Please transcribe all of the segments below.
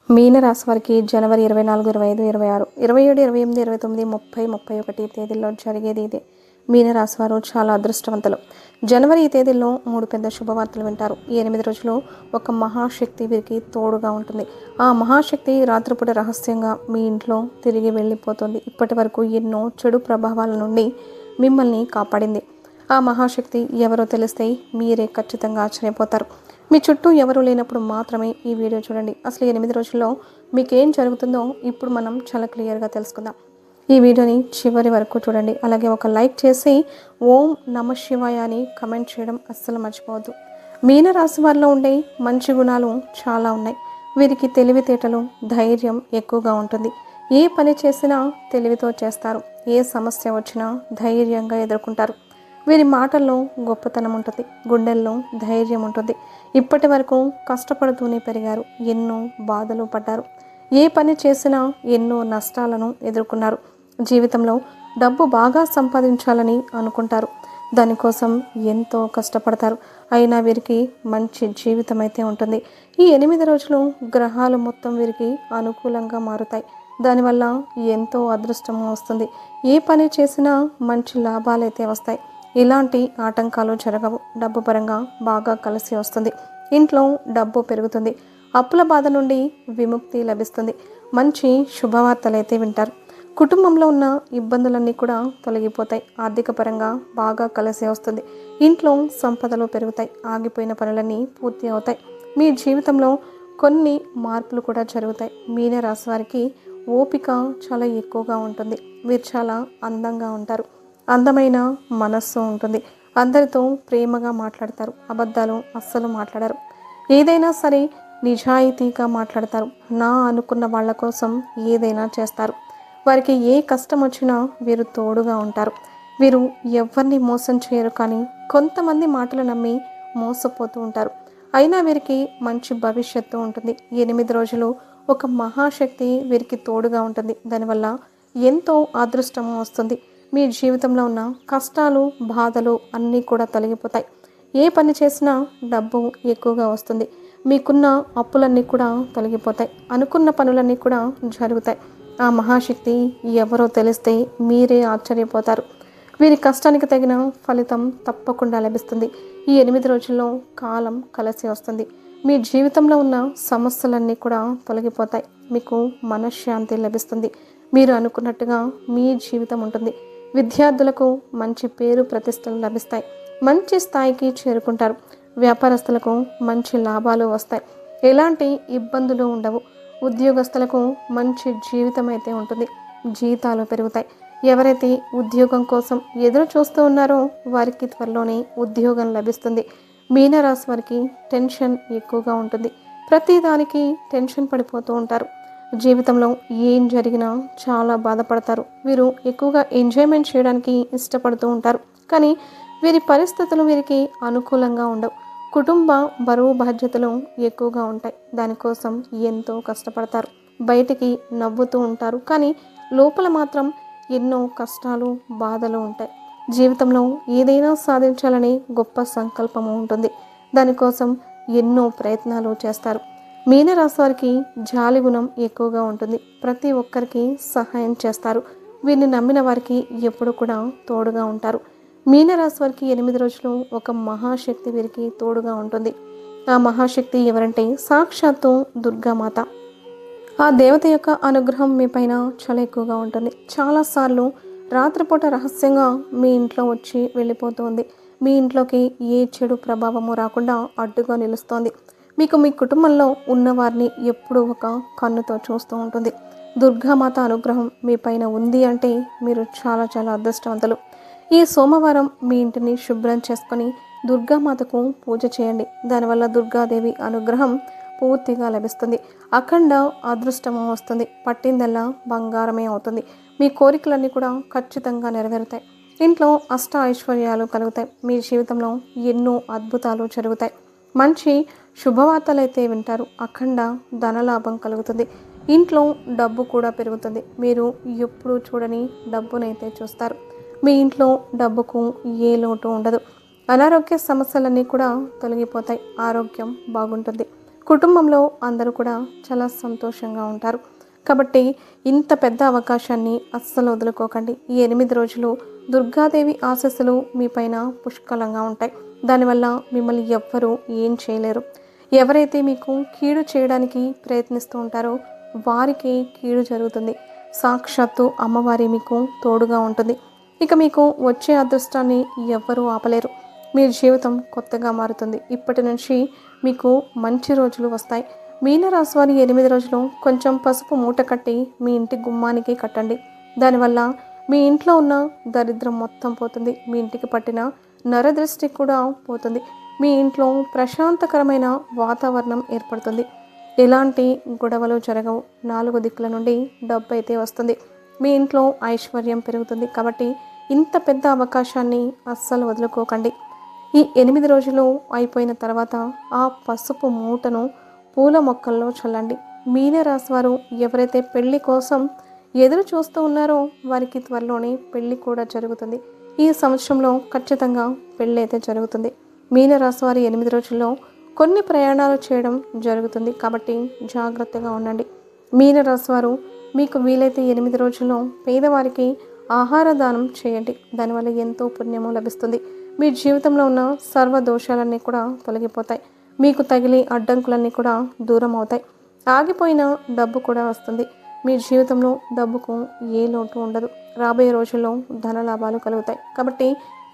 మీన రాశి వారికి జనవరి 24, 25, 26, 27, 28, 29, 30, 31 తేదీల్లో జరిగేది ఇదే. మీన రాశి వారు చాలా అదృష్టవంతులు. జనవరి ఈ తేదీల్లో 3 పెద్ద శుభవార్తలు వింటారు. ఈ 8 రోజులు ఒక మహాశక్తి వీరికి తోడుగా ఉంటుంది. ఆ మహాశక్తి రాత్రిపూట రహస్యంగా మీ ఇంట్లో తిరిగి వెళ్ళిపోతుంది. ఇప్పటి వరకు ఎన్నో చెడు ప్రభావాల నుండి మిమ్మల్ని కాపాడింది. ఆ మహాశక్తి ఎవరో తెలిస్తే మీరే ఖచ్చితంగా ఆశ్చర్యపోతారు. మీ చుట్టూ ఎవరూ లేనప్పుడు మాత్రమే ఈ వీడియో చూడండి. అసలు 8 రోజుల్లో మీకేం జరుగుతుందో ఇప్పుడు మనం చాలా క్లియర్గా తెలుసుకుందాం. ఈ వీడియోని చివరి వరకు చూడండి. అలాగే ఒక లైక్ చేసి ఓం నమ శివాయ అని కమెంట్ చేయడం అస్సలు మర్చిపోవద్దు. మీన రాశి వారిలో ఉండే మంచి గుణాలు చాలా ఉన్నాయి. వీరికి తెలివితేటలు, ధైర్యం ఎక్కువగా ఉంటుంది. ఏ పని చేసినా తెలివితో చేస్తారు. ఏ సమస్య వచ్చినా ధైర్యంగా ఎదుర్కొంటారు. వీరి మాటల్లో గొప్పతనం ఉంటుంది. గుండెల్లో ధైర్యం ఉంటుంది. ఇప్పటి వరకు కష్టపడుతూనే పెరిగారు. ఎన్నో బాధలు పడ్డారు. ఏ పని చేసినా ఎన్నో నష్టాలను ఎదుర్కొన్నారు. జీవితంలో డబ్బు బాగా సంపాదించాలని అనుకుంటారు. దానికోసం ఎంతో కష్టపడతారు. అయినా వీరికి మంచి జీవితం అయితే ఉంటుంది. ఈ 8 రోజులు గ్రహాలు మొత్తం వీరికి అనుకూలంగా మారుతాయి. దానివల్ల ఎంతో అదృష్టం వస్తుంది. ఏ పని చేసినా మంచి లాభాలు అయితే వస్తాయి. ఇలాంటి ఆటంకాలు జరగవు. డబ్బు పరంగా బాగా కలిసి వస్తుంది. ఇంట్లో డబ్బు పెరుగుతుంది. అప్పుల బాధ నుండి విముక్తి లభిస్తుంది. మంచి శుభవార్తలు అయితే వింటారు. కుటుంబంలో ఉన్న ఇబ్బందులన్నీ కూడా తొలగిపోతాయి. ఆర్థిక పరంగా బాగా కలిసి వస్తుంది. ఇంట్లో సంపదలు పెరుగుతాయి. ఆగిపోయిన పనులన్నీ పూర్తి అవుతాయి. మీ జీవితంలో కొన్ని మార్పులు కూడా జరుగుతాయి. మీన రాశి వారికి ఓపిక చాలా ఎక్కువగా ఉంటుంది. వీరు చాలా అందంగా ఉంటారు. అందమైన మనస్సు ఉంటుంది. అందరితో ప్రేమగా మాట్లాడతారు. అబద్ధాలు అస్సలు మాట్లాడరు. ఏదైనా సరే నిజాయితీగా మాట్లాడతారు. నా అనుకున్న వాళ్ళ కోసం ఏదైనా చేస్తారు. వారికి ఏ కష్టం వచ్చినా వీరు తోడుగా ఉంటారు. వీరు ఎవరిని మోసం చేయరు. కానీ కొంతమంది మాటలు నమ్మి మోసపోతూ ఉంటారు. అయినా వీరికి మంచి భవిష్యత్తు ఉంటుంది. 8 రోజులు ఒక మహాశక్తి వీరికి తోడుగా ఉంటుంది. దానివల్ల ఎంతో అదృష్టం వస్తుంది. మీ జీవితంలో ఉన్న కష్టాలు, బాధలు అన్నీ కూడా తొలగిపోతాయి. ఏ పని చేసినా డబ్బు ఎక్కువగా వస్తుంది. మీకున్న అప్పులన్నీ కూడా తొలగిపోతాయి. అనుకున్న పనులన్నీ కూడా జరుగుతాయి. ఆ మహాశక్తి ఎవరో తెలిస్తే మీరే ఆశ్చర్యపోతారు. వీరి కష్టానికి తగిన ఫలితం తప్పకుండా లభిస్తుంది. ఈ 8 రోజుల్లో కాలం కలిసి వస్తుంది. మీ జీవితంలో ఉన్న సమస్యలన్నీ కూడా తొలగిపోతాయి. మీకు మనశ్శాంతి లభిస్తుంది. మీరు అనుకున్నట్టుగా మీ జీవితం ఉంటుంది. విద్యార్థులకు మంచి పేరు ప్రతిష్టలు లభిస్తాయి. మంచి స్థాయికి చేరుకుంటారు. వ్యాపారస్తులకు మంచి లాభాలు వస్తాయి. ఎలాంటి ఇబ్బందులు ఉండవు. ఉద్యోగస్తులకు మంచి జీవితం అయితే ఉంటుంది. జీతాలు పెరుగుతాయి. ఎవరైతే ఉద్యోగం కోసం ఎదురు చూస్తూ ఉన్నారో వారికి త్వరలోనే ఉద్యోగం లభిస్తుంది. మీనరాశి వారికి టెన్షన్ ఎక్కువగా ఉంటుంది. ప్రతిదానికి టెన్షన్ పడిపోతూ ఉంటారు. జీవితంలో ఏం జరిగినా చాలా బాధపడతారు. వీరు ఎక్కువగా ఎంజాయ్మెంట్ చేయడానికి ఇష్టపడుతూ ఉంటారు. కానీ వీరి పరిస్థితులు వీరికి అనుకూలంగా ఉండవు. కుటుంబ బరువు బాధ్యతలు ఎక్కువగా ఉంటాయి. దానికోసం ఎంతో కష్టపడతారు. బయటికి నవ్వుతూ ఉంటారు. కానీ లోపల మాత్రం ఎన్నో కష్టాలు, బాధలు ఉంటాయి. జీవితంలో ఏదైనా సాధించాలనే గొప్ప సంకల్పము ఉంటుంది. దానికోసం ఎన్నో ప్రయత్నాలు చేస్తారు. మీనరాశి వారికి జాలి గుణం ఎక్కువగా ఉంటుంది. ప్రతి ఒక్కరికి సహాయం చేస్తారు. వీరిని నమ్మిన వారికి ఎప్పుడు కూడా తోడుగా ఉంటారు. మీనరాశి వారికి 8 రోజులు ఒక మహాశక్తి వీరికి తోడుగా ఉంటుంది. ఆ మహాశక్తి ఎవరంటే సాక్షాత్తు దుర్గామాత. ఆ దేవత యొక్క అనుగ్రహం మీ పైన చాలా ఎక్కువగా ఉంటుంది. చాలాసార్లు రాత్రిపూట రహస్యంగా మీ ఇంట్లో వచ్చి వెళ్ళిపోతుంది. మీ ఇంట్లోకి ఏ చెడు ప్రభావము రాకుండా అడ్డుగా నిలుస్తోంది. మీకు మీ కుటుంబంలో ఉన్నవారిని ఎప్పుడూ ఒక కన్నుతో చూస్తూ ఉంటుంది. దుర్గామాత అనుగ్రహం మీ పైన ఉంది అంటే మీరు చాలా చాలా అదృష్టవంతులు. ఈ సోమవారం మీ ఇంటిని శుభ్రం చేసుకొని దుర్గామాతకు పూజ చేయండి. దానివల్ల దుర్గాదేవి అనుగ్రహం పూర్తిగా లభిస్తుంది. అఖండ అదృష్టము వస్తుంది. పట్టిందల్లా బంగారమే అవుతుంది. మీ కోరికలన్నీ కూడా ఖచ్చితంగా నెరవేరుతాయి. ఇంట్లో అష్ట ఐశ్వర్యాలు కలుగుతాయి. మీ జీవితంలో ఎన్నో అద్భుతాలు జరుగుతాయి. మంచి శుభవార్తలు అయితే వింటారు. అఖండ ధనలాభం కలుగుతుంది. ఇంట్లో డబ్బు కూడా పెరుగుతుంది. మీరు ఎప్పుడూ చూడని డబ్బునైతే చూస్తారు. మీ ఇంట్లో డబ్బుకు ఏ లోటు ఉండదు. అనారోగ్య సమస్యలన్నీ కూడా తొలగిపోతాయి. ఆరోగ్యం బాగుంటుంది. కుటుంబంలో అందరూ కూడా చాలా సంతోషంగా ఉంటారు. కాబట్టి ఇంత పెద్ద అవకాశాన్ని అస్సలు వదులుకోకండి. ఈ 8 రోజులు దుర్గాదేవి ఆశీస్సులు మీ పైన పుష్కలంగా ఉంటాయి. దానివల్ల మిమ్మల్ని ఎవ్వరూ ఏం చేయలేరు. ఎవరైతే మీకు కీడు చేయడానికి ప్రయత్నిస్తూ ఉంటారో వారికి కీడు జరుగుతుంది. సాక్షాత్తు అమ్మవారి మీకు తోడుగా ఉంటుంది. ఇక మీకు వచ్చే అదృష్టాన్ని ఎవ్వరూ ఆపలేరు. మీ జీవితం కొత్తగా మారుతుంది. ఇప్పటి నుంచి మీకు మంచి రోజులు వస్తాయి. మీనరాశి వారి 8 రోజులు కొంచెం పసుపు మూట కట్టి మీ ఇంటి గుమ్మానికి కట్టండి. దానివల్ల మీ ఇంట్లో ఉన్న దరిద్రం మొత్తం పోతుంది. మీ ఇంటికి పట్టిన నరదృష్టి కూడా పోతుంది. మీ ఇంట్లో ప్రశాంతకరమైన వాతావరణం ఏర్పడుతుంది. ఎలాంటి గొడవలు జరగవు. 4 దిక్కుల నుండి డబ్బు అయితే వస్తుంది. మీ ఇంట్లో ఐశ్వర్యం పెరుగుతుంది. కాబట్టి ఇంత పెద్ద అవకాశాన్ని అస్సలు వదులుకోకండి. ఈ 8 రోజులు అయిపోయిన తర్వాత ఆ పసుపు మూటను పూల మొక్కల్లో చల్లండి. మీనరాశి వారు ఎవరైతే పెళ్లి కోసం ఎదురు చూస్తూ ఉన్నారో వారికి త్వరలోనే పెళ్లి కూడా జరుగుతుంది. ఈ సంవత్సరంలో ఖచ్చితంగా పెళ్ళి అయితే జరుగుతుంది. మీనరాశి వారి 8 రోజుల్లో కొన్ని ప్రయాణాలు చేయడం జరుగుతుంది. కాబట్టి జాగ్రత్తగా ఉండండి. మీనరాశి వారు మీకు వీలైతే 8 రోజుల్లో పేదవారికి ఆహార దానం చేయండి. దానివల్ల ఎంతో పుణ్యము లభిస్తుంది. మీ జీవితంలో ఉన్న సర్వ దోషాలన్నీ కూడా తొలగిపోతాయి. మీకు తగిలి అడ్డంకులన్నీ కూడా దూరం అవుతాయి. ఆగిపోయిన డబ్బు కూడా వస్తుంది. మీ జీవితంలో డబ్బుకు ఏ లోటు ఉండదు. రాబోయే రోజుల్లో ధన లాభాలు కలుగుతాయి. కాబట్టి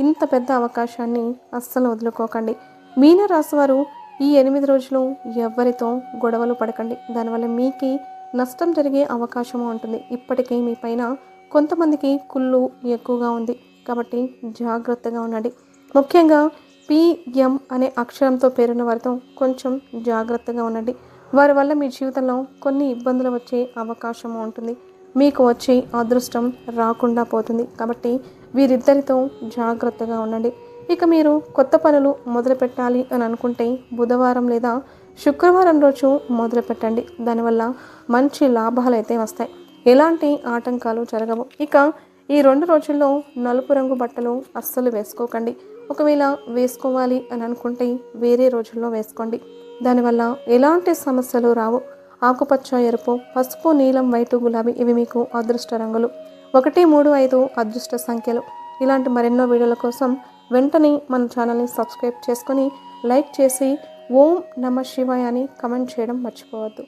ఇంత పెద్ద అవకాశాన్ని అస్సలు వదులుకోకండి. మీనరాశి వారు ఈ 8 రోజులు ఎవరితో గొడవలు పడకండి. దానివల్ల మీకు నష్టం జరిగే అవకాశం ఉంటుంది. ఇప్పటికీ మీ పైన కొంతమందికి కుళ్ళు ఎక్కువగా ఉంది. కాబట్టి జాగ్రత్తగా ఉండండి. ముఖ్యంగా పిఎం అనే అక్షరంతో పేరున్న వారితో కొంచెం జాగ్రత్తగా ఉండండి. వారి వల్ల మీ జీవితంలో కొన్ని ఇబ్బందులు వచ్చే అవకాశం ఉంటుంది. మీకు వచ్చే అదృష్టం రాకుండా పోతుంది. కాబట్టి వీరిద్దరితో జాగ్రత్తగా ఉండండి. ఇక మీరు కొత్త పనులు మొదలు పెట్టాలి అని అనుకుంటే బుధవారం లేదా శుక్రవారం రోజు మొదలు పెట్టండి. దానివల్ల మంచి లాభాలు అయితే వస్తాయి. ఎలాంటి ఆటంకాలు జరగవు. ఇక ఈ 2 రోజుల్లో నలుపు రంగు బట్టలు అస్సలు వేసుకోకండి. ఒకవేళ వేసుకోవాలి అని అనుకుంటే వేరే రోజుల్లో వేసుకోండి. దానివల్ల ఎలాంటి సమస్యలు రావు. ఆకుపచ్చ, ఎరుపు, పసుపు, నీలం, వైటు, గులాబీ ఇవి మీకు అదృష్ట రంగులు. 1, 3, 5 అదృష్ట సంఖ్యలు. ఇలాంటి మరెన్నో వీడియోల కోసం వెంటనే మన ఛానల్ని సబ్స్క్రైబ్ చేసుకొని లైక్ చేసి ఓం నమ శివాయ అని కమెంట్ చేయడం మర్చిపోవద్దు.